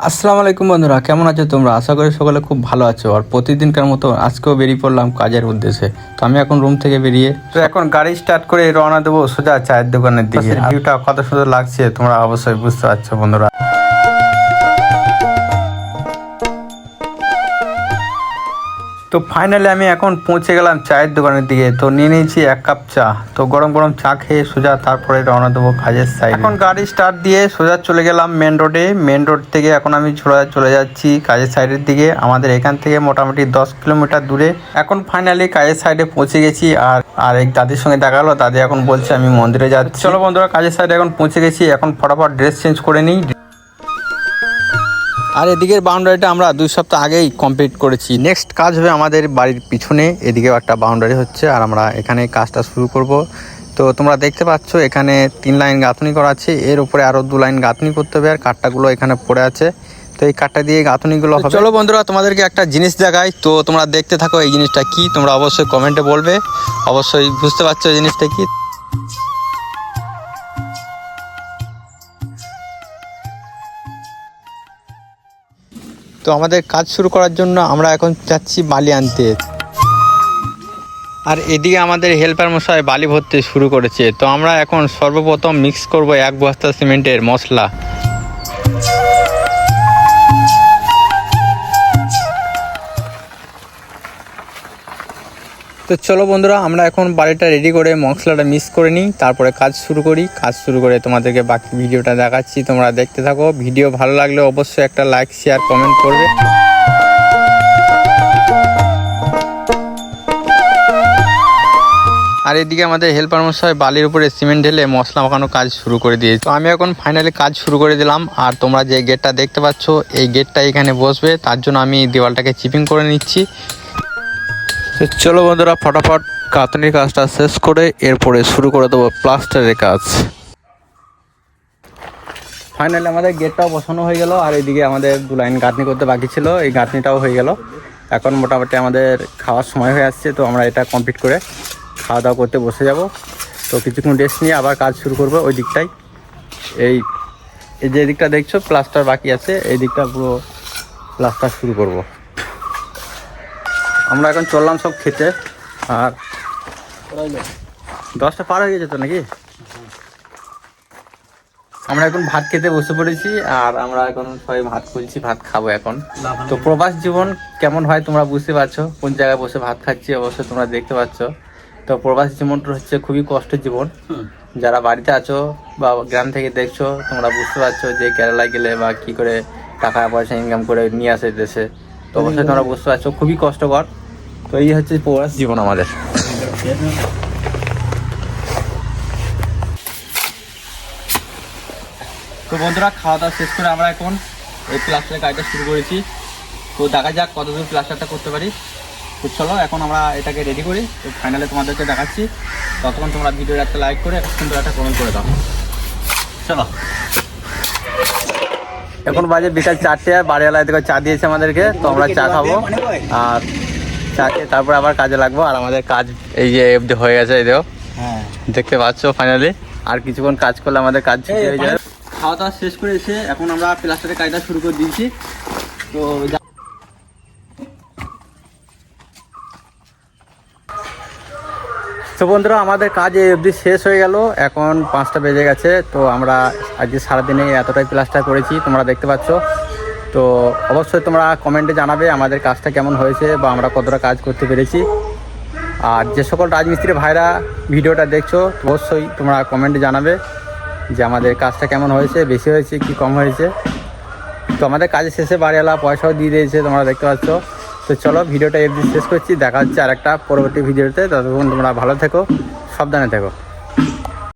আসসালামু আলাইকুম বন্ধুরা, কেমন আছো তোমরা? আশা করি সকলে খুব ভালো আছো। আর প্রতিদিনকার মতো আজকেও বেরিয়ে পড়লাম কাজের উদ্দেশ্যে। তো আমি এখন রুম থেকে বেরিয়ে এখন গাড়ি স্টার্ট করে রওনা দেবো সোজা চায়ের দোকানের দিকে। ভিউটা কত সুন্দর লাগছে তোমরা অবশ্যই বুঝতে পারছো বন্ধুরা। তো ফাইনালি আমি এখন পৌঁছে গেলাম চায়ের দোকানের দিকে। তো নিয়ে নিয়েছি 1 কাপ চা। তো গরম গরম চা খেয়ে সোজা তারপরে রওনা দেবো কাজের সাইড। এখন গাড়ি স্টার্ট দিয়ে সোজা চলে গেলাম মেন রোডে। মেন রোড থেকে এখন আমি চলে যাচ্ছি কাজের সাইডের দিকে। আমাদের এখান থেকে মোটামুটি 10 কিলোমিটার দূরে। এখন ফাইনালি কাজের সাইডে পৌঁছে গেছি। আর এক দাদির সঙ্গে দেখা হলো। দাদি এখন বলছে আমি মন্দিরে যাচ্ছি। চলো বন্ধুরা, কাজের সাইডে এখন পৌঁছে গেছি। এখন ফটাফট ড্রেস চেঞ্জ করে নিই। আর এদিকের বাউন্ডারিটা আমরা 2 সপ্তাহ আগেই কমপ্লিট করেছি। নেক্সট কাজ হবে আমাদের বাড়ির পিছনে, এদিকেও একটা বাউন্ডারি হচ্ছে আর আমরা এখানে কাজটা শুরু করব। তো তোমরা দেখতে পাচ্ছ এখানে 3 লাইন গাঁথনি করা আছে, এর উপরে আরও 2 লাইন গাঁথনি করতে হবে। আর কাঠটাগুলো এখানে পড়ে আছে, তো এই কাঠটা দিয়ে গাঁথনিগুলো হবে। চলো বন্ধুরা, তোমাদেরকে একটা জিনিস দেখাই। তো তোমরা দেখতে থাকো এই জিনিসটা কি, তোমরা অবশ্যই কমেন্টে বলবে, অবশ্যই বুঝতে পারছো এই জিনিসটা কি। তো আমাদের কাজ শুরু করার জন্য আমরা এখন যাচ্ছি বালি আনতে। আর এদিকে আমাদের হেল্পার মশাই বালি ভরতে শুরু করেছে। তো আমরা এখন সর্বপ্রথম মিক্স করব 1 বস্তা সিমেন্টের মশলা। তো চলো বন্ধুরা, আমরা এখন বালিটা রেডি করে মশলাটা মিক্স করে নিই, তারপরে কাজ শুরু করি। কাজ শুরু করে তোমাদেরকে বাকি ভিডিওটা দেখাচ্ছি, তোমরা দেখতে থাকো। ভিডিও ভালো লাগলে অবশ্যই একটা লাইক, শেয়ার, কমেন্ট করবে। আর এদিকে আমাদের হেল্পার মশাই বালির উপরে সিমেন্ট ঢেলে মশলা মাখানো কাজ শুরু করে দিয়েছে। তো আমি এখন ফাইনালি কাজ শুরু করে দিলাম। আর তোমরা যে গেটটা দেখতে পাচ্ছ, এই গেটটা এখানে বসবে, তার জন্য আমি দেওয়ালটাকে চিপিং করে নিচ্ছি। তো চলো বন্ধুরা, ফটাফট গাঁথনির কাজটা শেষ করে এরপরে শুরু করে দেবো প্লাস্টারের কাজ। ফাইনালি আমাদের গেটটাও বসানো হয়ে গেল। আর এদিকে আমাদের 2 লাইন গাঁথনি করতে বাকি ছিল, এই গাঁথনিটাও হয়ে গেল। এখন মোটামুটি আমাদের খাওয়ার সময় হয়ে আসছে। তো আমরা এটা কমপ্লিট করে খাওয়া দাওয়া করতে বসে যাব। তো কিছুক্ষণ রেস্ট নিয়ে আবার কাজ শুরু করবো ওই দিকটাই। এই যে দিকটা দেখছো প্লাস্টার বাকি আছে, এই দিকটা পুরো প্লাস্টার শুরু করব। আমরা এখন চললাম সব খেতে। আর 10টা পার হয়ে গেছে তো নাকি? আমরা এখন ভাত খেতে বসে পড়েছি। আর আমরা এখন সবাই ভাত খুলছি, ভাত খাবো এখন। তো প্রবাস জীবন কেমন হয় তোমরা বুঝতে পারছো, কোন জায়গায় বসে ভাত খাচ্ছি অবশ্যই তোমরা দেখতে পাচ্ছ। তো প্রবাস জীবনটা হচ্ছে খুবই কষ্টের জীবন। যারা বাড়িতে আছো বা গ্রাম থেকে দেখছো, তোমরা বুঝতে পারছো যে কেরালায় গেলে বা কী করে টাকা পয়সা ইনকাম করে নিয়ে আসে দেশে। তো অবশ্যই তোমরা বুঝতে পারছো খুবই কষ্টকর। তো এই হচ্ছে প্রবাস জীবন আমাদের। তো বন্ধুরা, খাওয়া দাওয়া শেষ করে আমরা এখন এই প্লাস্টারের কাজটা শুরু করেছি। তো দেখা যাক কতদূর প্লাস্টারটা করতে পারি। তো চলো এখন আমরা এটাকে রেডি করি। তো ফাইনালে তোমাদেরকে দেখাচ্ছি। ততক্ষণ তোমরা ভিডিওর একটা লাইক করে সুন্দর একটা কমেন্ট করে দাও। চলো, এখন বাজে বিকাল 4টে। আর বাড়িওয়ালা এদিকে চা দিয়েছে আমাদেরকে। তো আমরা চা খাবো আর চা খেয়ে তারপরে আবার কাজে লাগবো। আর আমাদের কাজ এই যে অবধি হয়ে গেছে, এই দেখতে পাচ্ছ ফাইনালি। আর কিছুক্ষণ কাজ করলে আমাদের কাজ ছুটি হয়ে যায়। খাওয়া দাওয়া শেষ করে এসে এখন আমরা প্লাস্টারের কাজটা শুরু করে দিয়েছি। তো বন্ধুরা, আমাদের কাজ এই অবধি শেষ হয়ে গেল। এখন 5টা বেজে গেছে। তো আমরা আজকে সারাদিনে এতটাই প্লাস্টার করেছি, তোমরা দেখতে পাচ্ছ। তো অবশ্যই তোমরা কমেন্টে জানাবে আমাদের কাজটা কেমন হয়েছে বা আমরা কতটা কাজ করতে পেরেছি। আর যে সকল রাজমিস্ত্রি ভাইরা ভিডিওটা দেখছো, অবশ্যই তোমরা কমেন্টে জানাবে যে আমাদের কাজটা কেমন হয়েছে, বেশি হয়েছে কি কম হয়েছে। তো আমাদের কাজের শেষে বাড়িওয়ালা পয়সাও দিয়ে দিয়েছে, তোমরা দেখতে পাচ্ছ। তো চলো, ভিডিওটা এফডি শেষ করছি। দেখা হচ্ছে আর একটা পরবর্তী ভিডিওতে। ততক্ষণ তোমরা ভালো থেকো, সাবধানে থেকো।